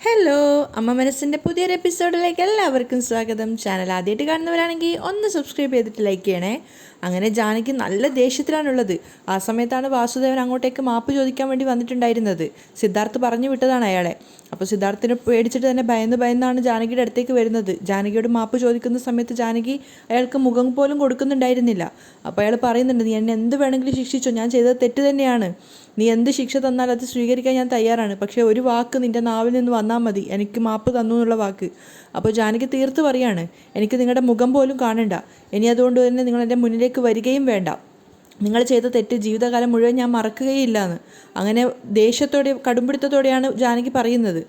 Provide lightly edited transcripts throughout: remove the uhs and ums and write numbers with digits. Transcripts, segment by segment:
Hello, അമ്മ മനസ്സിൻ്റെ പുതിയൊരു എപ്പിസോഡിലേക്ക് എല്ലാവർക്കും സ്വാഗതം. ചാനൽ ആദ്യമായിട്ട് കാണുന്നവരാണെങ്കിൽ ഒന്ന് സബ്സ്ക്രൈബ് ചെയ്തിട്ട് ലൈക്ക് ചെയ്യണേ. അങ്ങനെ ജാനകി നല്ല ദേഷ്യത്തിലാണുള്ളത്. ആ സമയത്താണ് വാസുദേവൻ അങ്ങോട്ടേക്ക് മാപ്പ് ചോദിക്കാൻ വേണ്ടി വന്നിട്ടുണ്ടായിരുന്നത്. സിദ്ധാർത്ഥ് പറഞ്ഞു വിട്ടതാണ് അയാളെ. അപ്പോൾ സിദ്ധാർത്ഥിനെ പേടിച്ചിട്ട് തന്നെ ഭയന്നാണ് ജാനകിയുടെ അടുത്തേക്ക് വരുന്നത്. ജാനകിയോട് മാപ്പ് ചോദിക്കുന്ന സമയത്ത് ജാനകി അയാൾക്ക് മുഖം പോലും കൊടുക്കുന്നുണ്ടായിരുന്നില്ല. അപ്പോൾ അയാൾ പറയുന്നുണ്ട്, നീ എന്നെ എന്ത് വേണമെങ്കിലും ശിക്ഷിച്ചോ, ഞാൻ ചെയ്തത് തെറ്റ് തന്നെയാണ്. നീ എന്ത് ശിക്ഷ തന്നാൽ അത് സ്വീകരിക്കാൻ ഞാൻ തയ്യാറാണ്. പക്ഷേ ഒരു വാക്ക് നിൻ്റെ നാവിൽ നിന്ന് വന്നാൽ മതി, എനിക്ക് മാപ്പ് തന്നു എന്നുള്ള വാക്ക്. അപ്പോൾ ജാനകി തീർത്ത് പറയാണ്, എനിക്ക് നിങ്ങളുടെ മുഖം പോലും കാണണ്ട. ഇനി അതുകൊണ്ട് തന്നെ നിങ്ങൾ എൻ്റെ മുന്നിലേക്ക് വരികയും വേണ്ട. നിങ്ങൾ ചെയ്ത തെറ്റ് ജീവിതകാലം മുഴുവൻ ഞാൻ മറക്കുകയില്ല എന്ന്. അങ്ങനെ ദേഷ്യത്തോടെ കടുംപിടുത്തത്തോടെയാണ് ജാനകി പറയുന്നത്.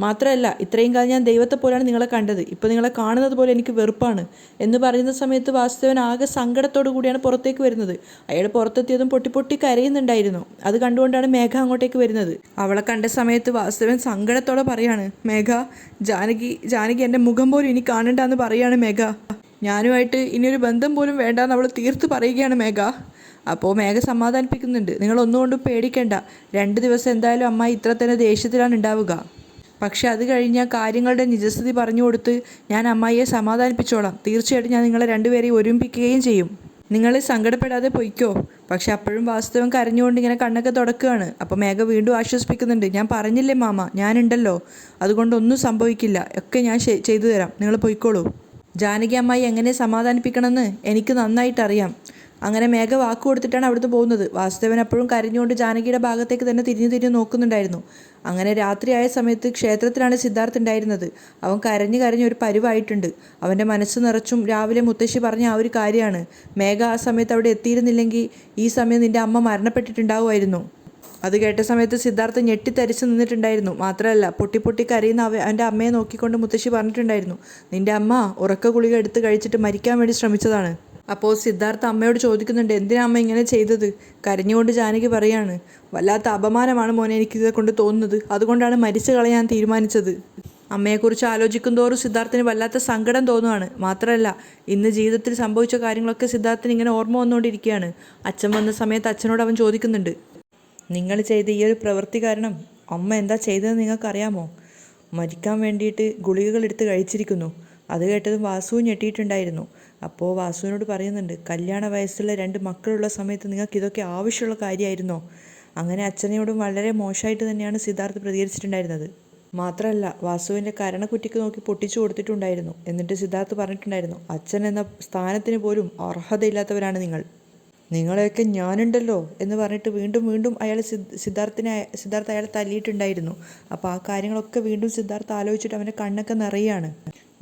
മാത്രമല്ല, ഇത്രയും കാലം ഞാൻ ദൈവത്തെ പോലെയാണ് നിങ്ങളെ കണ്ടത്, ഇപ്പോൾ നിങ്ങളെ കാണുന്നത് പോലെ എനിക്ക് വെറുപ്പാണ് എന്ന് പറയുന്ന സമയത്ത് വാസുദേവൻ ആകെ സങ്കടത്തോടു കൂടിയാണ് പുറത്തേക്ക് വരുന്നത്. അയാൾ പുറത്തെത്തിയതും പൊട്ടി കരയുന്നുണ്ടായിരുന്നു. അത് കണ്ടുകൊണ്ടാണ് മേഘ അങ്ങോട്ടേക്ക് വരുന്നത്. അവളെ കണ്ട സമയത്ത് വാസുദേവൻ സങ്കടത്തോടെ പറയാണ്, മേഘ, ജാനകി എൻ്റെ മുഖം പോലും ഇനി കാണണ്ടെന്ന് പറയാണ് മേഘ. ഞാനുമായിട്ട് ഇനിയൊരു ബന്ധം പോലും വേണ്ടാന്ന് അവൾ തീർത്ത് പറയുകയാണ് മേഘ. അപ്പോൾ മേഘ സമാധാനിപ്പിക്കുന്നുണ്ട്, നിങ്ങളൊന്നുകൊണ്ടും പേടിക്കേണ്ട. 2 ദിവസം എന്തായാലും അമ്മായി ഇത്ര തന്നെ ദേഷ്യത്തിലാണ് ഉണ്ടാവുക. പക്ഷെ അത് കഴിഞ്ഞാൽ കാര്യങ്ങളുടെ നിജസ്ഥിതി പറഞ്ഞു കൊടുത്ത് ഞാൻ അമ്മായിയെ സമാധാനിപ്പിച്ചോളാം. തീർച്ചയായിട്ടും ഞാൻ നിങ്ങളെ രണ്ടുപേരെയും ഒരുമിപ്പിക്കുകയും ചെയ്യും. നിങ്ങൾ സങ്കടപ്പെടാതെ പൊയ്ക്കോ. പക്ഷെ അപ്പോഴും വാസ്തവം കരഞ്ഞുകൊണ്ട് ഇങ്ങനെ കണ്ണൊക്കെ തുടക്കുകയാണ്. അപ്പോൾ മേഘ വീണ്ടും ആശ്വസിപ്പിക്കുന്നുണ്ട്, ഞാൻ പറഞ്ഞില്ലേ മാമ, ഞാനുണ്ടല്ലോ, അതുകൊണ്ടൊന്നും സംഭവിക്കില്ല, ഒക്കെ ഞാൻ ചെയ്തു തരാം, നിങ്ങൾ പൊയ്ക്കോളൂ. ജാനകി അമ്മായി എങ്ങനെ സമാധാനിപ്പിക്കണമെന്ന് എനിക്ക് നന്നായിട്ടറിയാം. അങ്ങനെ മേഘ വാക്ക് കൊടുത്തിട്ടാണ് അവിടുന്ന് പോകുന്നത്. വാസുദേവൻ അപ്പോഴും കരഞ്ഞുകൊണ്ട് ജാനകിയുടെ ഭാഗത്തേക്ക് തന്നെ തിരിഞ്ഞു നോക്കുന്നുണ്ടായിരുന്നു. അങ്ങനെ രാത്രിയായ സമയത്ത് ക്ഷേത്രത്തിലാണ് സിദ്ധാർത്ഥ് ഉണ്ടായിരുന്നത്. അവൻ കരഞ്ഞ് ഒരു പരുവായിട്ടുണ്ട്. അവൻ്റെ മനസ്സ് നിറച്ചും രാവിലെ മുത്തശ്ശി പറഞ്ഞ ആ ഒരു കാര്യമാണ്. മേഘ ആ സമയത്ത് അവിടെ എത്തിയിരുന്നില്ലെങ്കിൽ ഈ സമയം നിൻ്റെ അമ്മ മരണപ്പെട്ടിട്ടുണ്ടാവുമായിരുന്നു. അത് കേട്ട സമയത്ത് സിദ്ധാർത്ഥ് ഞെട്ടിത്തരിച്ച് നിന്നിട്ടുണ്ടായിരുന്നു. മാത്രമല്ല, പൊട്ടി കരയുന്ന അവൻ്റെ അമ്മയെ നോക്കിക്കൊണ്ട് മുത്തശ്ശി പറഞ്ഞിട്ടുണ്ടായിരുന്നു, നിൻ്റെ അമ്മ ഉറക്ക ഗുളിക എടുത്ത് കഴിച്ചിട്ട് മരിക്കാൻ വേണ്ടി ശ്രമിച്ചതാണ്. അപ്പോൾ സിദ്ധാർത്ഥ അമ്മയോട് ചോദിക്കുന്നുണ്ട്, എന്തിനാ അമ്മ ഇങ്ങനെ ചെയ്തത്? കരഞ്ഞുകൊണ്ട് ജാനകി പറയാണ്, വല്ലാത്ത അപമാനമാണ് മോനെ എനിക്കിതെ കൊണ്ട് തോന്നുന്നത്, അതുകൊണ്ടാണ് മരിച്ചു കളയാൻ തീരുമാനിച്ചത്. അമ്മയെക്കുറിച്ച് ആലോചിക്കും തോറും സിദ്ധാർത്ഥിന് വല്ലാത്ത സങ്കടം തോന്നുകയാണ്. മാത്രമല്ല, ഇന്ന് ജീവിതത്തിൽ സംഭവിച്ച കാര്യങ്ങളൊക്കെ സിദ്ധാർത്ഥിന് ഇങ്ങനെ ഓർമ്മ വന്നുകൊണ്ടിരിക്കുകയാണ്. അച്ഛൻ വന്ന സമയത്ത് അച്ഛനോട് അവൻ ചോദിക്കുന്നുണ്ട്, നിങ്ങൾ ചെയ്ത ഈ ഒരു പ്രവൃത്തി കാരണം അമ്മ എന്താ ചെയ്തതെന്ന് നിങ്ങൾക്കറിയാമോ? മരിക്കാൻ വേണ്ടിയിട്ട് ഗുളികകൾ എടുത്ത് കഴിച്ചിരിക്കുന്നു. അത് കേട്ടതും വാസു ഞെട്ടിയിട്ടുണ്ടായിരുന്നു. അപ്പോൾ വാസുവിനോട് പറയുന്നുണ്ട്, കല്യാണ വയസ്സുള്ള 2 മക്കളുള്ള സമയത്ത് നിങ്ങൾക്ക് ഇതൊക്കെ ആവശ്യമുള്ള കാര്യമായിരുന്നോ? അങ്ങനെ അച്ഛനോടും വളരെ മോശമായിട്ട് തന്നെയാണ് സിദ്ധാർത്ഥ് പ്രതികരിച്ചിട്ടുണ്ടായിരുന്നത്. മാത്രമല്ല, വാസുവിൻ്റെ കരണക്കുറ്റിക്ക് നോക്കി പൊട്ടിച്ചു കൊടുത്തിട്ടുണ്ടായിരുന്നു. എന്നിട്ട് സിദ്ധാർത്ഥ് പറഞ്ഞിട്ടുണ്ടായിരുന്നു, അച്ഛൻ എന്ന സ്ഥാനത്തിന് പോലും അർഹതയില്ലാത്തവരാണ് നിങ്ങളെയൊക്കെ ഞാനുണ്ടല്ലോ എന്ന് പറഞ്ഞിട്ട് വീണ്ടും അയാൾ സിദ്ധാർത്ഥ അയാളെ തല്ലിയിട്ടുണ്ടായിരുന്നു. അപ്പോൾ ആ കാര്യങ്ങളൊക്കെ വീണ്ടും സിദ്ധാർത്ഥ് ആലോചിച്ചിട്ട് അവൻ്റെ കണ്ണൊക്കെ നിറയാണ്.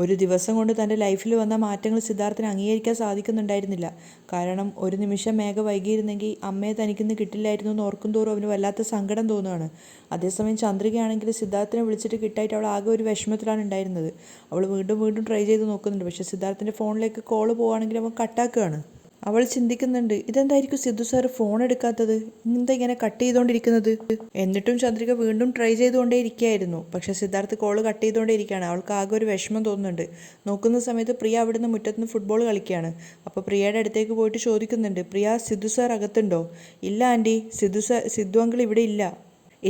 ഒരു ദിവസം കൊണ്ട് തൻ്റെ ലൈഫിൽ വന്ന മാറ്റങ്ങൾ സിദ്ധാർത്ഥിന് അംഗീകരിക്കാൻ സാധിക്കുന്നുണ്ടായിരുന്നില്ല. കാരണം ഒരു നിമിഷം മേഘ വൈകിയിരുന്നെങ്കിൽ അമ്മയെ തനിക്കിന്ന് കിട്ടില്ലായിരുന്നു എന്ന് ഓർക്കും തോറും അവന് വല്ലാത്ത സങ്കടം തോന്നുകയാണ്. അതേസമയം ചന്ദ്രികയാണെങ്കിൽ സിദ്ധാർത്ഥിനെ വിളിച്ചിട്ട് കിട്ടായിട്ട് അവൾ ആകെ ഒരു വിഷമത്തിലാണ് ഉണ്ടായിരുന്നത്. അവൾ വീണ്ടും ട്രൈ ചെയ്ത് നോക്കുന്നുണ്ട്. പക്ഷേ സിദ്ധാർത്ഥിൻ്റെ ഫോണിലേക്ക് കോള് പോവുകയാണെങ്കിൽ അവൻ കട്ടാക്കുകയാണ്. അവൾ ചിന്തിക്കുന്നുണ്ട്, ഇതെന്തായിരിക്കും സിദ്ധു സാർ ഫോൺ എടുക്കാത്തത്, എന്താ ഇങ്ങനെ കട്ട് ചെയ്തുകൊണ്ടിരിക്കുന്നത്? എന്നിട്ടും ചന്ദ്രിക വീണ്ടും ട്രൈ ചെയ്തുകൊണ്ടേ ഇരിക്കുകയായിരുന്നു. പക്ഷേ സിദ്ധാർത്ഥ് കോള് കട്ട് ചെയ്തുകൊണ്ടേ ഇരിക്കുകയാണ്. അവൾക്ക് ആകെ ഒരു വിഷമം തോന്നുന്നുണ്ട്. നോക്കുന്ന സമയത്ത് പ്രിയ അവിടുന്ന് മുറ്റത്തുനിന്ന് ഫുട്ബോൾ കളിക്കുകയാണ്. അപ്പോൾ പ്രിയയുടെ അടുത്തേക്ക് പോയിട്ട് ചോദിക്കുന്നുണ്ട്, പ്രിയ, സിദ്ധു സാർ അകത്തുണ്ടോ? ഇല്ല ആൻറ്റി, സിദ്ധു അങ്കിൾ ഇവിടെ ഇല്ല.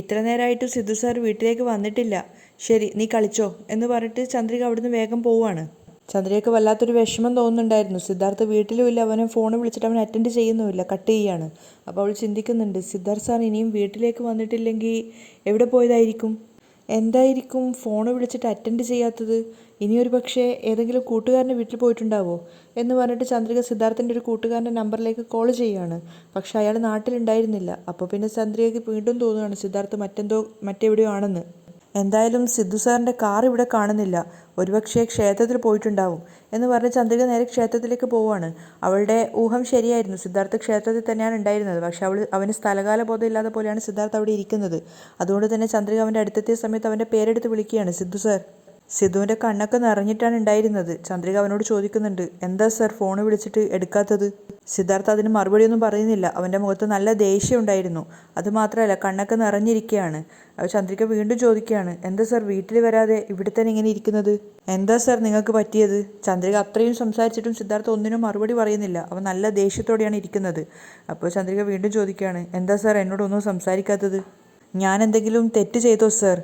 ഇത്ര നേരമായിട്ടും സിദ്ധു സാർ വീട്ടിലേക്ക് വന്നിട്ടില്ല. ശരി, നീ കളിച്ചോ എന്ന് പറഞ്ഞിട്ട് ചന്ദ്രിക അവിടുന്ന് വേഗം പോവുകയാണ്. ചന്ദ്രയ്ക്ക് വല്ലാത്തൊരു വിഷമം തോന്നുന്നുണ്ടായിരുന്നു. സിദ്ധാർത്ഥ് വീട്ടിലും ഇല്ല, അവനെ ഫോൺ വിളിച്ചിട്ട് അവൻ അറ്റൻഡ് ചെയ്യുന്നുമില്ല, കട്ട് ചെയ്യാണ്. അപ്പോൾ അവൾ ചിന്തിക്കുന്നുണ്ട്, സിദ്ധാർത്ഥ് സാർ ഇനിയും വീട്ടിലേക്ക് വന്നിട്ടില്ലെങ്കിൽ എവിടെ പോയതായിരിക്കും? എന്തായിരിക്കും ഫോൺ വിളിച്ചിട്ട് അറ്റൻഡ് ചെയ്യാത്തത്? ഇനിയൊരു പക്ഷേ ഏതെങ്കിലും കൂട്ടുകാരൻ്റെ വീട്ടിൽ പോയിട്ടുണ്ടാവോ എന്ന് പറഞ്ഞിട്ട് ചന്ദ്രിക സിദ്ധാർത്ഥിൻ്റെ ഒരു കൂട്ടുകാരൻ്റെ നമ്പറിലേക്ക് കോൾ ചെയ്യുകയാണ്. പക്ഷേ അയാൾ നാട്ടിലുണ്ടായിരുന്നില്ല. അപ്പോൾ പിന്നെ ചന്ദ്രികയ്ക്ക് വീണ്ടും തോന്നുകയാണ് സിദ്ധാർത്ഥ് മറ്റെവിടെയോ ആണെന്ന്. എന്തായാലും സിദ്ധു സാറിൻ്റെ കാർ ഇവിടെ കാണുന്നില്ല, ഒരുപക്ഷെ ക്ഷേത്രത്തിൽ പോയിട്ടുണ്ടാവും എന്ന് പറഞ്ഞ് ചന്ദ്രിക നേരെ ക്ഷേത്രത്തിലേക്ക് പോവുകയാണ്. അവളുടെ ഊഹം ശരിയായിരുന്നു. സിദ്ധാർത്ഥ് ക്ഷേത്രത്തിൽ തന്നെയാണ് ഉണ്ടായിരുന്നത്. പക്ഷെ അവന് സ്ഥലകാല ബോധം ഇല്ലാത്ത പോലെയാണ് സിദ്ധാർത്ഥ് അവിടെ ഇരിക്കുന്നത്. അതുകൊണ്ട് തന്നെ ചന്ദ്രിക അവൻ്റെ അടുത്തെത്തിയ സമയത്ത് അവൻ്റെ പേരെടുത്ത് വിളിക്കുകയാണ്, സിദ്ധു സാർ. സിദ്ധുവിൻ്റെ കണ്ണൊക്കെ നിറഞ്ഞിട്ടാണ് ഉണ്ടായിരുന്നത്. ചന്ദ്രിക അവനോട് ചോദിക്കുന്നുണ്ട്, എന്താ സാർ ഫോൺ വിളിച്ചിട്ട് എടുക്കാത്തത്? സിദ്ധാർത്ഥ അതിന് മറുപടിയൊന്നും പറയുന്നില്ല. അവൻ്റെ മുഖത്ത് നല്ല ദേഷ്യം ഉണ്ടായിരുന്നു. അതുമാത്രമല്ല, കണ്ണൊക്കെ നിറഞ്ഞിരിക്കുകയാണ്. ചന്ദ്രിക വീണ്ടും ചോദിക്കുകയാണ്, എന്താ സാർ വീട്ടിൽ വരാതെ ഇവിടെ തന്നെ ഇങ്ങനെ ഇരിക്കുന്നത്? എന്താ സാർ നിങ്ങൾക്ക് പറ്റിയത്? ചന്ദ്രിക അത്രയും സംസാരിച്ചിട്ടും സിദ്ധാർത്ഥ ഒന്നിനും മറുപടി പറയുന്നില്ല. അവൻ നല്ല ദേഷ്യത്തോടെയാണ് ഇരിക്കുന്നത്. അപ്പോൾ ചന്ദ്രിക വീണ്ടും ചോദിക്കുകയാണ്, എന്താ സാർ എന്നോടൊന്നും സംസാരിക്കാത്തത്? ഞാൻ എന്തെങ്കിലും തെറ്റ് ചെയ്തോ സാർ?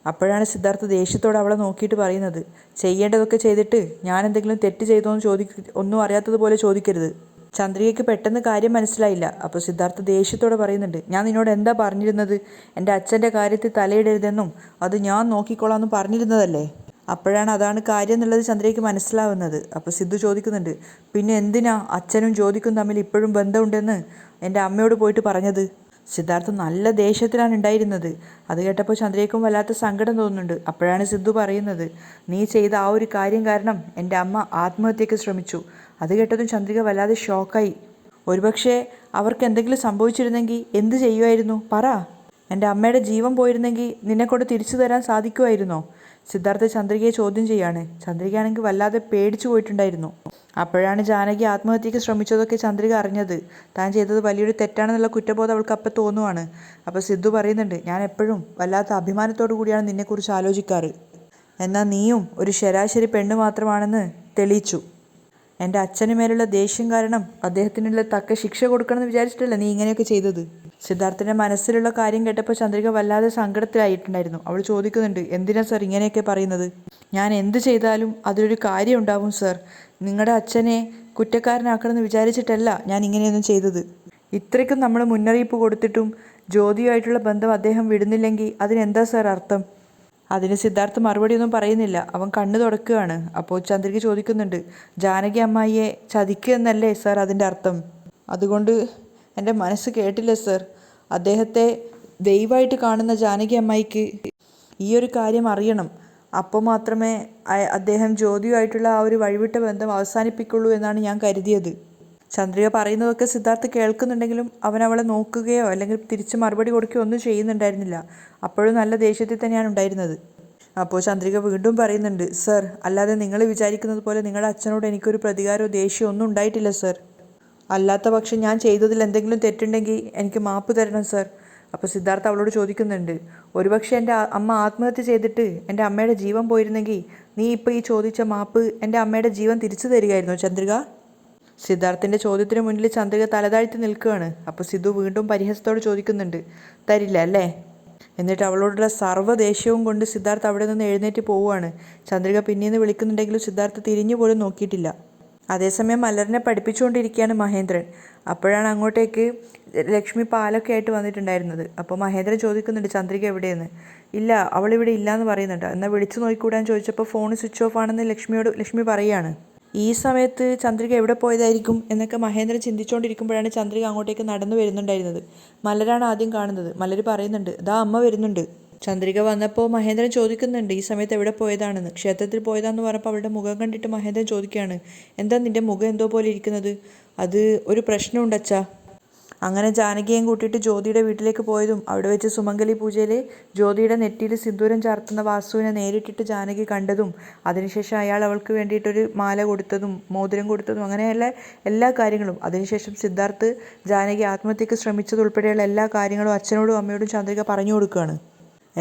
അപ്പോഴാണ് സിദ്ധാർത്ഥ ദേഷ്യത്തോടെ അവളെ നോക്കിയിട്ട് പറയുന്നത്, ചെയ്യേണ്ടതൊക്കെ ചെയ്തിട്ട് ഞാൻ എന്തെങ്കിലും തെറ്റ് ചെയ്തോ എന്ന് ഒന്നും അറിയാത്തതുപോലെ ചോദിക്കരുത്. ചന്ദ്രികയ്ക്ക് പെട്ടെന്ന് കാര്യം മനസ്സിലായില്ല. അപ്പോൾ സിദ്ധാർത്ഥ ദേഷ്യത്തോടെ പറയുന്നുണ്ട്, ഞാൻ നിന്നോട് എന്താ പറഞ്ഞിരുന്നത്? എൻ്റെ അച്ഛൻ്റെ കാര്യത്തിൽ തലയിടരുതെന്നും അത് ഞാൻ നോക്കിക്കോളാമെന്നും പറഞ്ഞിരുന്നതല്ലേ? അപ്പോഴാണ് അതാണ് കാര്യം എന്നുള്ളത് ചന്ദ്രയ്ക്ക് മനസ്സിലാവുന്നത്. അപ്പോൾ സിദ്ധു ചോദിക്കുന്നുണ്ട്, പിന്നെ എന്തിനാ അച്ഛനും ജ്യോതിക്കും തമ്മിൽ ഇപ്പോഴും ബന്ധമുണ്ടെന്ന് എൻ്റെ അമ്മയോട് പോയിട്ട് പറഞ്ഞത്? സിദ്ധാർത്ഥ നല്ല ദേഷ്യത്തിലാണ് ഉണ്ടായിരുന്നത്. അത് കേട്ടപ്പോൾ ചന്ദ്രയ്ക്കും വല്ലാത്ത സങ്കടം തോന്നുന്നുണ്ട്. അപ്പോഴാണ് സിദ്ധു പറയുന്നത്, നീ ചെയ്ത ആ ഒരു കാര്യം കാരണം എൻ്റെ അമ്മ ആത്മഹത്യക്ക് ശ്രമിച്ചു. അത് കേട്ടതും ചന്ദ്രിക വല്ലാതെ ഷോക്കായി. ഒരുപക്ഷെ അവർക്ക് എന്തെങ്കിലും സംഭവിച്ചിരുന്നെങ്കിൽ എന്ത് ചെയ്യുമായിരുന്നു? പറ. എൻ്റെ അമ്മയുടെ ജീവൻ പോയിരുന്നെങ്കിൽ നിന്നെക്കൊണ്ട് തിരിച്ചു തരാൻ സാധിക്കുമായിരുന്നോ? സിദ്ധാർത്ഥ ചന്ദ്രികയെ ചോദ്യം ചെയ്യാണ്. ചന്ദ്രികയാണെങ്കിൽ വല്ലാതെ പേടിച്ചു പോയിട്ടുണ്ടായിരുന്നു. അപ്പോഴാണ് ജാനകി ആത്മഹത്യക്ക് ശ്രമിച്ചതൊക്കെ ചന്ദ്രിക അറിഞ്ഞത്. താൻ ചെയ്തത് വലിയൊരു തെറ്റാണെന്നുള്ള കുറ്റബോധം അവൾക്ക് അപ്പം തോന്നുവാണ്. അപ്പോൾ സിദ്ധു പറയുന്നുണ്ട്, ഞാൻ എപ്പോഴും വല്ലാത്ത അഭിമാനത്തോടു കൂടിയാണ് നിന്നെക്കുറിച്ച് ആലോചിക്കാറ്. എന്നാൽ നീയും ഒരു ശരാശരി പെണ്ണ് മാത്രമാണെന്ന് തെളിയിച്ചു. എൻ്റെ അച്ഛന് മേലുള്ള ദേഷ്യം കാരണം അദ്ദേഹത്തിനുള്ള തക്ക ശിക്ഷ കൊടുക്കണമെന്ന് വിചാരിച്ചിട്ടല്ല നീ ഇങ്ങനെയൊക്കെ ചെയ്തത്. സിദ്ധാർത്ഥിൻ്റെ മനസ്സിലുള്ള കാര്യം കേട്ടപ്പോൾ ചന്ദ്രിക വല്ലാതെ സങ്കടത്തിലായിട്ടുണ്ടായിരുന്നു. അവൾ ചോദിക്കുന്നുണ്ട്, എന്തിനാ സർ ഇങ്ങനെയൊക്കെ പറയുന്നത്? ഞാൻ എന്ത് ചെയ്താലും അതിലൊരു കാര്യം ഉണ്ടാവും സർ. നിങ്ങളുടെ അച്ഛനെ കുറ്റക്കാരനാക്കണമെന്ന് വിചാരിച്ചിട്ടല്ല ഞാൻ ഇങ്ങനെയൊന്നും ചെയ്തത്. ഇത്രയ്ക്കും നമ്മൾ മുന്നറിയിപ്പ് കൊടുത്തിട്ടും ജ്യോതിയുമായിട്ടുള്ള ബന്ധം അദ്ദേഹം വിടുന്നില്ലെങ്കിൽ അതിനെന്താ സർ അർത്ഥം? അതിന് സിദ്ധാർത്ഥ മറുപടിയൊന്നും പറയുന്നില്ല. അവൻ കണ്ണു തുടക്കുകയാണ്. അപ്പോൾ ചന്ദ്രിക ചോദിക്കുന്നുണ്ട്, ജാനകി അമ്മായിയെ ചതിക്കുക എന്നല്ലേ സർ അതിൻ്റെ അർത്ഥം? അതുകൊണ്ട് എൻ്റെ മനസ്സ് കേട്ടില്ല സർ. അദ്ദേഹത്തെ ദൈവമായിട്ട് കാണുന്ന ജാനകി അമ്മായിക്ക് ഈ ഒരു കാര്യം അറിയണം. അപ്പോൾ മാത്രമേ അദ്ദേഹം ജ്യോതിയുമായിട്ടുള്ള ആ ഒരു വഴിവിട്ട ബന്ധം അവസാനിപ്പിക്കുള്ളൂ എന്നാണ് ഞാൻ കരുതിയത്. ചന്ദ്രിക പറയുന്നതൊക്കെ സിദ്ധാർത്ഥ് കേൾക്കുന്നുണ്ടെങ്കിലും അവൻ അവളെ നോക്കുകയോ അല്ലെങ്കിൽ തിരിച്ച് മറുപടി കൊടുക്കുകയോ ഒന്നും ചെയ്യുന്നുണ്ടായിരുന്നില്ല. അപ്പോഴും നല്ല ദേഷ്യത്തിൽ തന്നെയാണ് ഉണ്ടായിരുന്നത്. അപ്പോൾ ചന്ദ്രിക വീണ്ടും പറയുന്നുണ്ട്, സർ, അല്ലാതെ നിങ്ങൾ വിചാരിക്കുന്നത് പോലെ നിങ്ങളുടെ അച്ഛനോട് എനിക്കൊരു പ്രതികാരമോ ദേഷ്യമോ ഒന്നും ഉണ്ടായിട്ടില്ല സർ. അല്ലാത്ത പക്ഷം ഞാൻ ചെയ്തതിൽ എന്തെങ്കിലും തെറ്റുണ്ടെങ്കിൽ എനിക്ക് മാപ്പ് തരണം സർ. അപ്പോൾ സിദ്ധാർത്ഥ അവളോട് ചോദിക്കുന്നുണ്ട്, ഒരുപക്ഷെ എൻ്റെ അമ്മ ആത്മഹത്യ ചെയ്തിട്ട് എൻ്റെ അമ്മയുടെ ജീവൻ പോയിരുന്നെങ്കിൽ നീ ഇപ്പോൾ ഈ ചോദിച്ച മാപ്പ് എൻ്റെ അമ്മയുടെ ജീവൻ തിരിച്ചു തരികയായിരുന്നോ ചന്ദ്രിക? സിദ്ധാർത്ഥിൻ്റെ ചോദ്യത്തിന് മുന്നിൽ ചന്ദ്രിക തലതാഴ്ത്തി നിൽക്കുകയാണ്. അപ്പോൾ സിദ്ധു വീണ്ടും പരിഹാസത്തോട് ചോദിക്കുന്നുണ്ട്, തരില്ല അല്ലേ? എന്നിട്ട് അവളോടുള്ള സർവ്വ ദേഷ്യവും കൊണ്ട് സിദ്ധാർത്ഥ് അവിടെ നിന്ന് എഴുന്നേറ്റ് പോവുകയാണ്. ചന്ദ്രിക പിന്നീന്ന് വിളിക്കുന്നുണ്ടെങ്കിലും സിദ്ധാർത്ഥ് തിരിഞ്ഞു പോലും നോക്കിയിട്ടില്ല. അതേസമയം മലറിനെ പഠിപ്പിച്ചുകൊണ്ടിരിക്കുകയാണ് മഹേന്ദ്രൻ. അപ്പോഴാണ് അങ്ങോട്ടേക്ക് ലക്ഷ്മി പാലൊക്കെ ആയിട്ട് വന്നിട്ടുണ്ടായിരുന്നത്. അപ്പോൾ മഹേന്ദ്രൻ ചോദിക്കുന്നുണ്ട്, ചന്ദ്രിക എവിടെയെന്ന്. ഇല്ല, അവളിവിടെ ഇല്ലയെന്ന് പറയുന്നുണ്ട്. എന്നാൽ വിളിച്ചു നോക്കിക്കൂടാൻ ചോദിച്ചപ്പോൾ ഫോൺ സ്വിച്ച് ഓഫ് ആണെന്ന് ലക്ഷ്മി പറയുകയാണ്. ഈ സമയത്ത് ചന്ദ്രിക എവിടെ പോയതായിരിക്കും എന്നൊക്കെ മഹേന്ദ്രൻ ചിന്തിച്ചുകൊണ്ടിരിക്കുമ്പോഴാണ് ചന്ദ്രിക അങ്ങോട്ടേക്ക് നടന്നു വരുന്നുണ്ടായിരുന്നത്. മലരാണ് ആദ്യം കാണുന്നത്. മലര് പറയുന്നുണ്ട്, ദാ അമ്മ വരുന്നുണ്ട്. ചന്ദ്രിക വന്നപ്പോൾ മഹേന്ദ്രൻ ചോദിക്കുന്നുണ്ട്, ഈ സമയത്ത് എവിടെ പോയതാണെന്ന്. ക്ഷേത്രത്തിൽ പോയതാന്ന് പറഞ്ഞപ്പോൾ അവളുടെ മുഖം കണ്ടിട്ട് മഹേന്ദ്രൻ ചോദിക്കുകയാണ്, എന്താ നിൻ്റെ മുഖം എന്തോ പോലെ ഇരിക്കുന്നത്? അത് ഒരു പ്രശ്നമുണ്ട് അച്ഛാ. അങ്ങനെ ജാനകിയെയും കൂട്ടിയിട്ട് ജ്യോതിയുടെ വീട്ടിലേക്ക് പോയതും അവിടെ വെച്ച് സുമംഗലി പൂജയിൽ ജ്യോതിയുടെ നെറ്റിയിൽ സിന്ദൂരം ചാർത്തുന്ന വാസുവിനെ നേരിട്ടിട്ട് ജാനകി കണ്ടതും അതിനുശേഷം അയാൾ അവൾക്ക് വേണ്ടിയിട്ടൊരു മാല കൊടുത്തതും മോതിരം കൊടുത്തതും അങ്ങനെയുള്ള എല്ലാ കാര്യങ്ങളും, അതിനുശേഷം സിദ്ധാർത്ഥ് ജാനകി ആത്മഹത്യക്ക് ശ്രമിച്ചതുൾപ്പെടെയുള്ള എല്ലാ കാര്യങ്ങളും അച്ഛനോടും അമ്മയോടും ചന്ദ്രിക പറഞ്ഞു കൊടുക്കുകയാണ്.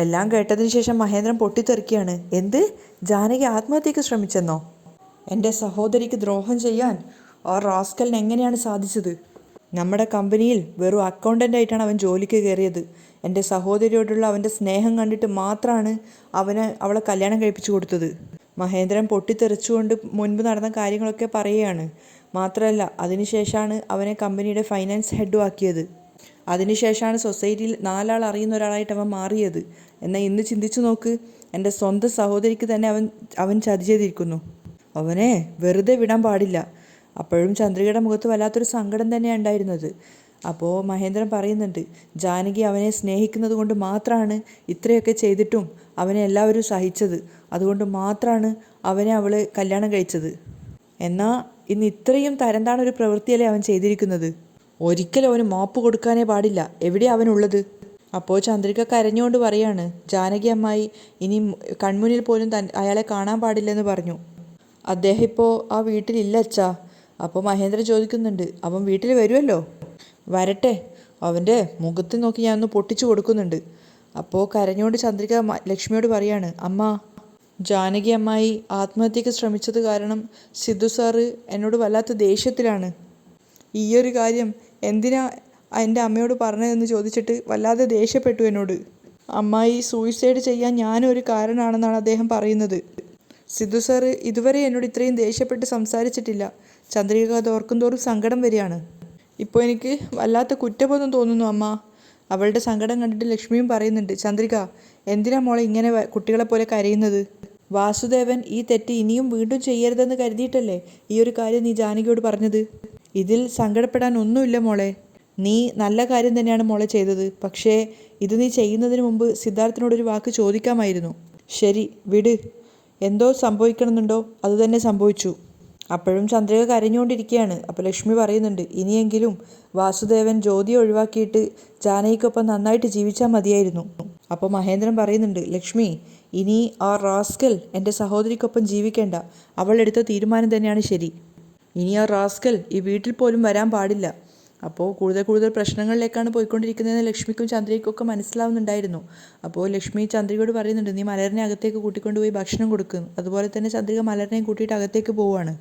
എല്ലാം കേട്ടതിന് ശേഷം മഹേന്ദ്രൻ പൊട്ടിത്തെറിക്കുകയാണ്. എന്ത്? ജാനകി ആത്മഹത്യക്ക് ശ്രമിച്ചെന്നോ? എൻ്റെ സഹോദരിക്ക് ദ്രോഹം ചെയ്യാൻ ആ റാസ്കലിന് എങ്ങനെയാണ് സാധിച്ചത്? നമ്മുടെ കമ്പനിയിൽ വെറും അക്കൗണ്ടൻ്റായിട്ടാണ് അവൻ ജോലിക്ക് കയറിയത്. എൻ്റെ സഹോദരിയോടുള്ള അവൻ്റെ സ്നേഹം കണ്ടിട്ട് മാത്രമാണ് അവളെ കല്യാണം കഴിപ്പിച്ചു കൊടുത്തത്. മഹേന്ദ്രൻ പൊട്ടിത്തെറിച്ചുകൊണ്ട് മുൻപ് നടന്ന കാര്യങ്ങളൊക്കെ പറയുകയാണ്. മാത്രമല്ല അതിനുശേഷമാണ് അവനെ കമ്പനിയുടെ ഫൈനാൻസ് ഹെഡും ആക്കിയത്. അതിനുശേഷമാണ് സൊസൈറ്റിയിൽ 4 ആൾ അറിയുന്ന ഒരാളായിട്ട് അവൻ മാറിയത്. എന്നാൽ ഇന്ന് ചിന്തിച്ചു നോക്ക്, എൻ്റെ സ്വന്തം സഹോദരിക്ക് തന്നെ അവൻ ചതി ചെയ്തിരിക്കുന്നു. അവനെ വെറുതെ വിടാൻ പാടില്ല. അപ്പോഴും ചന്ദ്രികയുടെ മുഖത്ത് വല്ലാത്തൊരു സങ്കടം തന്നെയാണ് ഉണ്ടായിരുന്നത്. അപ്പോൾ മഹേന്ദ്രൻ പറയുന്നുണ്ട്, ജാനകി അവനെ സ്നേഹിക്കുന്നത് കൊണ്ട് മാത്രമാണ് ഇത്രയൊക്കെ ചെയ്തിട്ടും അവനെ എല്ലാവരും സഹിച്ചത്. അതുകൊണ്ട് മാത്രമാണ് അവൾ കല്യാണം കഴിച്ചത്. എന്നാൽ ഇന്ന് ഇത്രയും തരംതാണൊരു പ്രവൃത്തിയല്ലേ അവൻ ചെയ്തിരിക്കുന്നത്. ഒരിക്കലും അവന് മാപ്പ് കൊടുക്കാനേ പാടില്ല. എവിടെയാണ് അവനുള്ളത്? അപ്പോൾ ചന്ദ്രിക കരഞ്ഞുകൊണ്ട് പറയാണ്, ജാനകി അമ്മായി ഇനി കൺമുന്നിൽ പോലും അയാളെ കാണാൻ പാടില്ലെന്ന് പറഞ്ഞു. അദ്ദേഹം ഇപ്പോൾ ആ വീട്ടിലില്ല അച്ഛാ. അപ്പോൾ മഹേന്ദ്രൻ ചോദിക്കുന്നുണ്ട്, അവൻ വീട്ടിൽ വരുമല്ലോ? വരട്ടെ, അവൻ്റെ മുഖത്ത് നോക്കി ഞാൻ ഒന്ന് പൊട്ടിച്ചു കൊടുക്കുന്നുണ്ട്. അപ്പോൾ കരഞ്ഞുകൊണ്ട് ചന്ദ്രിക ലക്ഷ്മിയോട് പറയാണ്, അമ്മ, ജാനകി അമ്മായി ആത്മഹത്യക്ക് ശ്രമിച്ചത് കാരണം സിദ്ധു സാറ് എന്നോട് വല്ലാത്ത ദേഷ്യത്തിലാണ്. ഈയൊരു കാര്യം എന്തിനാ എൻ്റെ അമ്മയോട് പറഞ്ഞതെന്ന് ചോദിച്ചിട്ട് വല്ലാതെ ദേഷ്യപ്പെട്ടു എന്നോട്. അമ്മായി സൂയിസൈഡ് ചെയ്യാൻ ഞാനൊരു കാരണമാണെന്നാണ് അദ്ദേഹം പറയുന്നത്. സിദ്ധു സാറ് ഇതുവരെ എന്നോട് ഇത്രയും ദേഷ്യപ്പെട്ട് സംസാരിച്ചിട്ടില്ല. ചന്ദ്രിക അത് ഓർക്കും തോറും സങ്കടം വരികയാണ്. ഇപ്പോൾ എനിക്ക് വല്ലാത്ത കുറ്റബോധം തോന്നുന്നു അമ്മ. അവളുടെ സങ്കടം കണ്ടിട്ട് ലക്ഷ്മിയും പറയുന്നുണ്ട്, ചന്ദ്രിക എന്തിനാ മോളെ ഇങ്ങനെ കുട്ടികളെ പോലെ കരയുന്നത്? വാസുദേവൻ ഈ തെറ്റ് ഇനിയും വീണ്ടും ചെയ്യരുതെന്ന് കരുതിയിട്ടല്ലേ ഈ ഒരു കാര്യം നീ ജാനകിയോട് പറഞ്ഞത്? ഇതിൽ സങ്കടപ്പെടാൻ ഒന്നുമില്ല മോളെ. നീ നല്ല കാര്യം തന്നെയാണ് മോളെ ചെയ്തത്. പക്ഷേ ഇത് നീ ചെയ്യുന്നതിന് മുമ്പ് സിദ്ധാർത്ഥിനോടൊരു വാക്ക് ചോദിക്കാമായിരുന്നു. ശരി വിട്, എന്തോ സംഭവിക്കണമെന്നുണ്ടോ അതുതന്നെ സംഭവിച്ചു. അപ്പോഴും ചന്ദ്രിക കരഞ്ഞുകൊണ്ടിരിക്കുകയാണ്. അപ്പോൾ ലക്ഷ്മി പറയുന്നുണ്ട്, ഇനിയെങ്കിലും വാസുദേവൻ ജ്യോതിയെ ഒഴിവാക്കിയിട്ട് ജാനകിക്കൊപ്പം നന്നായിട്ട് ജീവിച്ചാൽ മതിയായിരുന്നു. അപ്പോൾ മഹേന്ദ്രൻ പറയുന്നുണ്ട്, ലക്ഷ്മി ഇനി ആ റാസ്കൽ എൻ്റെ സഹോദരിക്കൊപ്പം ജീവിക്കേണ്ട. അവൾ എടുത്ത തീരുമാനം തന്നെയാണ് ശരി. ഇനി ആ റാസ്കൽ ഈ വീട്ടിൽ പോലും വരാൻ പാടില്ല. അപ്പോൾ കൂടുതൽ പ്രശ്നങ്ങളിലേക്കാണ് പോയിക്കൊണ്ടിരിക്കുന്നതെന്ന് ലക്ഷ്മിക്കും ചന്ദ്രികയ്ക്കും ഒക്കെ മനസ്സിലാവുന്നുണ്ടായിരുന്നു. അപ്പോൾ ലക്ഷ്മി ചന്ദ്രികയോട് പറയുന്നുണ്ട്, നീ മലറിനെ അകത്തേക്ക് കൂട്ടിക്കൊണ്ടുപോയി ഭക്ഷണം കൊടുക്കും. അതുപോലെ തന്നെ ചന്ദ്രിക മലറിനെയും കൂട്ടിയിട്ട് അകത്തേക്ക് പോവുകയാണ്.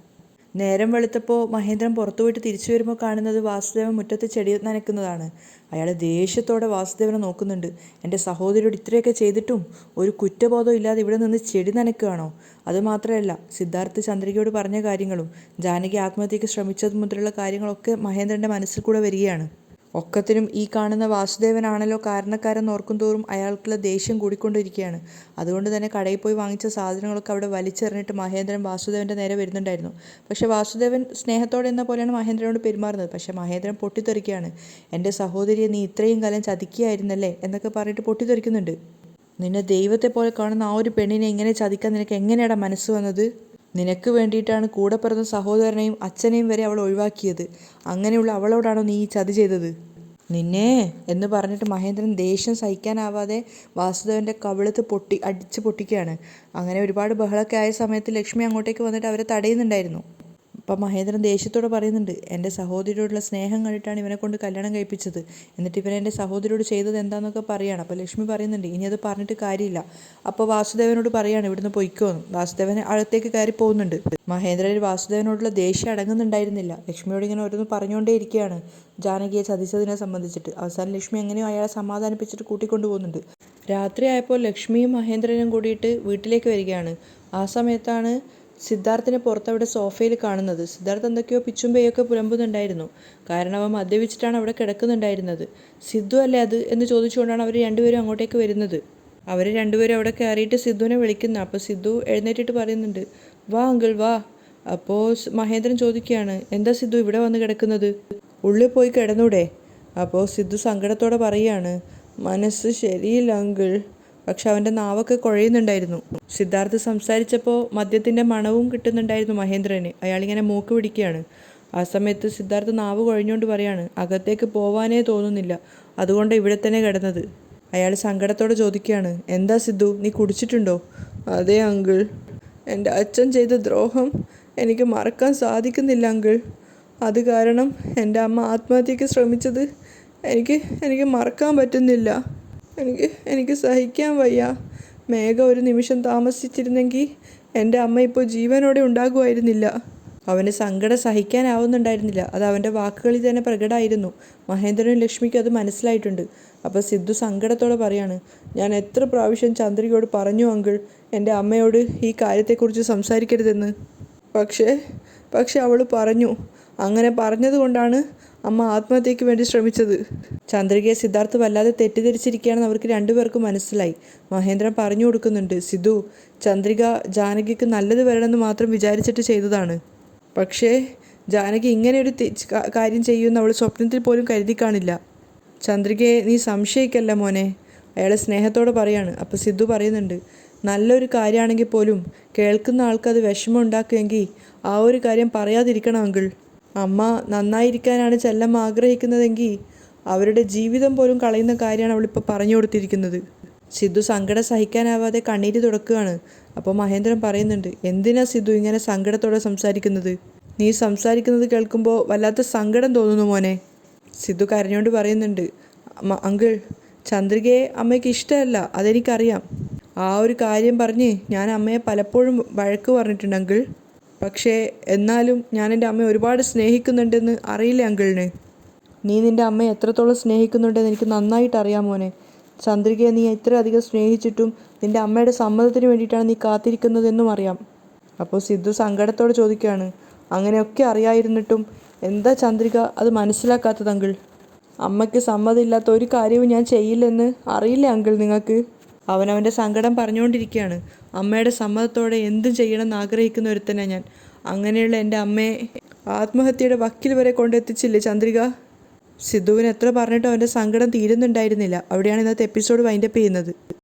നേരം വെളുത്തപ്പോൾ മഹേന്ദ്രൻ പുറത്തു പോയിട്ട് തിരിച്ചു വരുമ്പോൾ കാണുന്നത് വാസുദേവൻ മുറ്റത്ത് ചെടി നനയ്ക്കുന്നതാണ്. അയാൾ ദേഷ്യത്തോടെ വാസുദേവനെ നോക്കുന്നുണ്ട്. എൻ്റെ സഹോദരിയോട് ഇത്രയൊക്കെ ചെയ്തിട്ടും ഒരു കുറ്റബോധം ഇല്ലാതെ ഇവിടെ നിന്ന് ചെടി നനയ്ക്കുകയാണോ? അതുമാത്രമല്ല, സിദ്ധാർത്ഥ് ചന്ദ്രികയോട് പറഞ്ഞ കാര്യങ്ങളും ജാനകി ആത്മഹത്യക്ക് ശ്രമിച്ചത് മുതലുള്ള കാര്യങ്ങളൊക്കെ മഹേന്ദ്രൻ്റെ മനസ്സിൽ കൂടെ വരികയാണ്. ഒക്കത്തിനും ഈ കാണുന്ന വാസുദേവനാണല്ലോ കാരണക്കാരെന്ന് ഓർക്കും തോറും അയാൾക്കുള്ള ദേഷ്യം കൂടിക്കൊണ്ടിരിക്കുകയാണ്. അതുകൊണ്ട് തന്നെ കടയിൽ പോയി വാങ്ങിച്ച സാധനങ്ങളൊക്കെ അവിടെ വലിച്ചെറിഞ്ഞിട്ട് മഹേന്ദ്രൻ വാസുദേവൻ്റെ നേരെ വരുന്നുണ്ടായിരുന്നു. പക്ഷേ വാസുദേവൻ സ്നേഹത്തോടെ എന്ന പോലെയാണ് മഹേന്ദ്രനോട് പെരുമാറുന്നത്. പക്ഷേ മഹേന്ദ്രൻ പൊട്ടിത്തെറിക്കുകയാണ്. എൻ്റെ സഹോദരിയെ നീ ഇത്രയും കാലം ചതിക്കുകയായിരുന്നല്ലേ എന്നൊക്കെ പറഞ്ഞിട്ട് പൊട്ടിത്തെറിക്കുന്നുണ്ട്. നിന്നെ ദൈവത്തെ പോലെ കാണുന്ന ആ ഒരു പെണ്ണിനെ ഇങ്ങനെ ചതിക്കാൻ നിനക്ക് എങ്ങനെയാണ് മനസ്സ് വന്നത്? നിനക്ക് വേണ്ടിയിട്ടാണ് കൂടെ പിറന്ന സഹോദരനെയും അച്ഛനെയും വരെ അവൾ ഒഴിവാക്കിയത്. അങ്ങനെയുള്ള അവളോടാണോ നീ ഈ ചതി ചെയ്തത്? നിന്നെ എന്ന് പറഞ്ഞിട്ട് മഹേന്ദ്രൻ ദേഷ്യം സഹിക്കാനാവാതെ വാസുദേവൻ്റെ കവിളത്ത് അടിച്ച് പൊട്ടിക്കുകയാണ്. അങ്ങനെ ഒരുപാട് ബഹളമൊക്കെ ആയ സമയത്ത് ലക്ഷ്മി അങ്ങോട്ടേക്ക് വന്നിട്ട് അവരെ തടയുന്നുണ്ടായിരുന്നു. അപ്പം മഹേന്ദ്രൻ ദേഷ്യത്തോടെ പറയുന്നുണ്ട്, എൻ്റെ സഹോദരിയോടുള്ള സ്നേഹം കണ്ടിട്ടാണ് ഇവനെ കൊണ്ട് കല്യാണം കഴിപ്പിച്ചത്. എന്നിട്ട് ഇവൻ എൻ്റെ സഹോദരിയോട് ചെയ്തത് എന്താണെന്നൊക്കെ പറയുകയാണ്. അപ്പോൾ ലക്ഷ്മി പറയുന്നുണ്ട്, ഇനി അത് പറഞ്ഞിട്ട് കാര്യമില്ല. അപ്പോൾ വാസുദേവനോട് പറയുകയാണ് ഇവിടുന്ന് പൊയ്ക്കോന്ന്. വാസുദേവൻ അകത്തേക്ക് കയറി പോകുന്നുണ്ട്. മഹേന്ദ്രൻ വാസുദേവനോടുള്ള ദേഷ്യം അടങ്ങുന്നുണ്ടായിരുന്നില്ല. ലക്ഷ്മിയോട് ഇങ്ങനെ ഓരോന്ന് പറഞ്ഞുകൊണ്ടേ ഇരിക്കുകയാണ് ജാനകിയെ ചതിച്ചതിനെ സംബന്ധിച്ചിട്ട്. അവസാനം ലക്ഷ്മി എങ്ങനെയോ അയാളെ സമാധാനിപ്പിച്ചിട്ട് കൂട്ടിക്കൊണ്ടു പോകുന്നുണ്ട്. രാത്രിയായപ്പോൾ ലക്ഷ്മിയും മഹേന്ദ്രനും കൂടിയിട്ട് വീട്ടിലേക്ക് വരികയാണ്. ആ സമയത്താണ് സിദ്ധാർത്ഥിനെ പുറത്തവിടെ സോഫയിൽ കാണുന്നത്. സിദ്ധാർത്ഥ് എന്തൊക്കെയോ പിച്ചും പേയൊക്കെ പുലമ്പുന്നുണ്ടായിരുന്നു. കാരണം അവൻ മദ്യപിച്ചിട്ടാണ് അവിടെ കിടക്കുന്നുണ്ടായിരുന്നത്. സിദ്ധു അല്ലേ അത് എന്ന് ചോദിച്ചുകൊണ്ടാണ് അവർ രണ്ടുപേരും അങ്ങോട്ടേക്ക് വരുന്നത്. അവർ രണ്ടുപേരും അവിടെ കയറിയിട്ട് സിദ്ധുവിനെ വിളിക്കുന്നു. അപ്പോൾ സിദ്ധു എഴുന്നേറ്റിട്ട് പറയുന്നുണ്ട്, വാ അങ്കിൾ വാ. അപ്പോൾ മഹേന്ദ്രൻ ചോദിക്കുകയാണ്, എന്താ സിദ്ധു ഇവിടെ വന്ന് കിടക്കുന്നത്? ഉള്ളിൽ പോയി കിടന്നൂടെ? അപ്പോൾ സിദ്ധു സങ്കടത്തോടെ പറയുകയാണ്, മനസ്സ് ശരിയില്ല അങ്കിൾ. പക്ഷെ അവൻ്റെ നാവൊക്കെ കുഴയുന്നുണ്ടായിരുന്നു. സിദ്ധാർത്ഥ് സംസാരിച്ചപ്പോൾ മദ്യത്തിൻ്റെ മണവും കിട്ടുന്നുണ്ടായിരുന്നു മഹേന്ദ്രന്. അയാളിങ്ങനെ മൂക്ക് പിടിക്കുകയാണ്. ആ സമയത്ത് സിദ്ധാർത്ഥ് നാവ് കുഴഞ്ഞുകൊണ്ട് പറയാണ്, അകത്തേക്ക് പോവാനേ തോന്നുന്നില്ല, അതുകൊണ്ട് ഇവിടെ തന്നെ കിടന്നത്. അയാൾ സങ്കടത്തോടെ ചോദിക്കുകയാണ്, എന്താ സിദ്ധു നീ കുടിച്ചിട്ടുണ്ടോ? അതെ അങ്കിൾ, എൻ്റെ അച്ഛൻ ചെയ്ത ദ്രോഹം എനിക്ക് മറക്കാൻ സാധിക്കുന്നില്ല അങ്കിൾ. അത് കാരണം എൻ്റെ അമ്മ ആത്മഹത്യക്ക് ശ്രമിച്ചത് എനിക്ക് മറക്കാൻ പറ്റുന്നില്ല. എനിക്ക് സഹിക്കാൻ വയ്യ. മേഘ ഒരു നിമിഷം താമസിച്ചിരുന്നെങ്കിൽ എൻ്റെ അമ്മ ഇപ്പോൾ ജീവനോടെ ഉണ്ടാകുമായിരുന്നില്ല. അവന് സങ്കടം സഹിക്കാനാവുന്നുണ്ടായിരുന്നില്ല. അത് അവൻ്റെ വാക്കുകളിൽ തന്നെ പ്രകടമായിരുന്നു. മഹേന്ദ്രനും ലക്ഷ്മിക്കും അത് മനസ്സിലായിട്ടുണ്ട്. അപ്പോൾ സിദ്ധു സങ്കടത്തോടെ പറയാണ്, ഞാൻ എത്ര പ്രാവശ്യം ചന്ദ്രികയോട് പറഞ്ഞു അങ്കിൾ, എൻ്റെ അമ്മയോട് ഈ കാര്യത്തെക്കുറിച്ച് സംസാരിക്കരുതെന്ന്. പക്ഷേ അവൾ പറഞ്ഞു. അങ്ങനെ പറഞ്ഞതുകൊണ്ടാണ് അമ്മ ആത്മഹത്യയ്ക്ക് വേണ്ടി ശ്രമിച്ചത്. ചന്ദ്രികയെ സിദ്ധാർത്ഥ് വല്ലാതെ തെറ്റിദ്ധരിച്ചിരിക്കുകയാണെന്ന് അവർക്ക് രണ്ടുപേർക്കും മനസ്സിലായി. മഹേന്ദ്രൻ പറഞ്ഞു കൊടുക്കുന്നുണ്ട്, സിദ്ധു, ചന്ദ്രിക ജാനകിക്ക് നല്ലത് വരണമെന്ന് മാത്രം വിചാരിച്ചിട്ട് ചെയ്തതാണ്. പക്ഷേ ജാനകി ഇങ്ങനെയൊരു കാര്യം ചെയ്യുമെന്ന് അവൾ സ്വപ്നത്തിൽ പോലും കരുതി കാണില്ല. ചന്ദ്രികയെ നീ സംശയിക്കല്ല മോനെ. അയാളെ സ്നേഹത്തോടെ പറയാണ്. അപ്പോൾ സിദ്ധു പറയുന്നുണ്ട്, നല്ലൊരു കാര്യമാണെങ്കിൽ പോലും കേൾക്കുന്ന ആൾക്കത് വിഷമം ഉണ്ടാക്കുമെങ്കിൽ ആ ഒരു കാര്യം പറയാതിരിക്കണം അങ്കിൾ. അമ്മ നന്നായിരിക്കാനാണ് ചെല്ലമ്മ ആഗ്രഹിക്കുന്നതെങ്കിൽ അവരുടെ ജീവിതം പോലും കളയുന്ന കാര്യമാണ് അവളിപ്പോൾ പറഞ്ഞു കൊടുത്തിരിക്കുന്നത്. സിദ്ധു സങ്കടം സഹിക്കാനാവാതെ കണ്ണീര് തുടക്കുകയാണ്. അപ്പോൾ മഹേന്ദ്രൻ പറയുന്നുണ്ട്, എന്തിനാ സിദ്ധു ഇങ്ങനെ സങ്കടത്തോടെ സംസാരിക്കുന്നത്? നീ സംസാരിക്കുന്നത് കേൾക്കുമ്പോൾ വല്ലാത്ത സങ്കടം തോന്നുന്നു മോനെ. സിദ്ധു കരഞ്ഞുകൊണ്ട് പറയുന്നുണ്ട്, അങ്കിൾ, ചന്ദ്രികയെ അമ്മയ്ക്ക് ഇഷ്ടമല്ല, അതെനിക്കറിയാം. ആ ഒരു കാര്യം പറഞ്ഞ് ഞാൻ അമ്മയെ പലപ്പോഴും വഴക്ക് പറഞ്ഞിട്ടുണ്ട് അങ്കിൾ. പക്ഷേ എന്നാലും ഞാൻ എൻ്റെ അമ്മയെ ഒരുപാട് സ്നേഹിക്കുന്നുണ്ടെന്ന് അറിയില്ലേ അങ്കിളിന്? നീ നിൻ്റെ അമ്മയെ എത്രത്തോളം സ്നേഹിക്കുന്നുണ്ടെന്ന് എനിക്ക് നന്നായിട്ട് അറിയാം മോനെ. ചന്ദ്രികയെ നീ ഇത്രയധികം സ്നേഹിച്ചിട്ടും നിൻ്റെ അമ്മയുടെ സമ്മതത്തിന് വേണ്ടിയിട്ടാണ് നീ കാത്തിരിക്കുന്നതെന്നും അറിയാം. അപ്പോൾ സിദ്ധു സങ്കടത്തോടെ ചോദിക്കുകയാണ്, അങ്ങനെയൊക്കെ അറിയായിരുന്നിട്ടും എന്താ ചന്ദ്രിക അത് മനസ്സിലാക്കാത്തത് അങ്കിൾ? അമ്മയ്ക്ക് സമ്മതമില്ലാത്ത ഒരു കാര്യവും ഞാൻ ചെയ്യില്ലെന്ന് അറിയില്ലേ അങ്കിൾ നിങ്ങൾക്ക്? അവനവൻ്റെ സങ്കടം പറഞ്ഞുകൊണ്ടിരിക്കുകയാണ്. അമ്മയുടെ സമ്മതത്തോടെ എന്തും ചെയ്യണമെന്ന് ആഗ്രഹിക്കുന്ന ഒരുത്തനാണ് ഞാൻ. അങ്ങനെയുള്ള എൻ്റെ അമ്മയെ ആത്മഹത്യയുടെ വക്കിൽ വരെ കൊണ്ടെത്തിച്ചില്ലേ ചന്ദ്രിക? സിദ്ധുവിന് എത്ര പറഞ്ഞിട്ടും അവൻ്റെ സങ്കടം തീരുന്നുണ്ടായിരുന്നില്ല. അവിടെയാണ് ഇന്നത്തെ എപ്പിസോഡ് വൈൻഡപ്പ് ചെയ്യുന്നത്.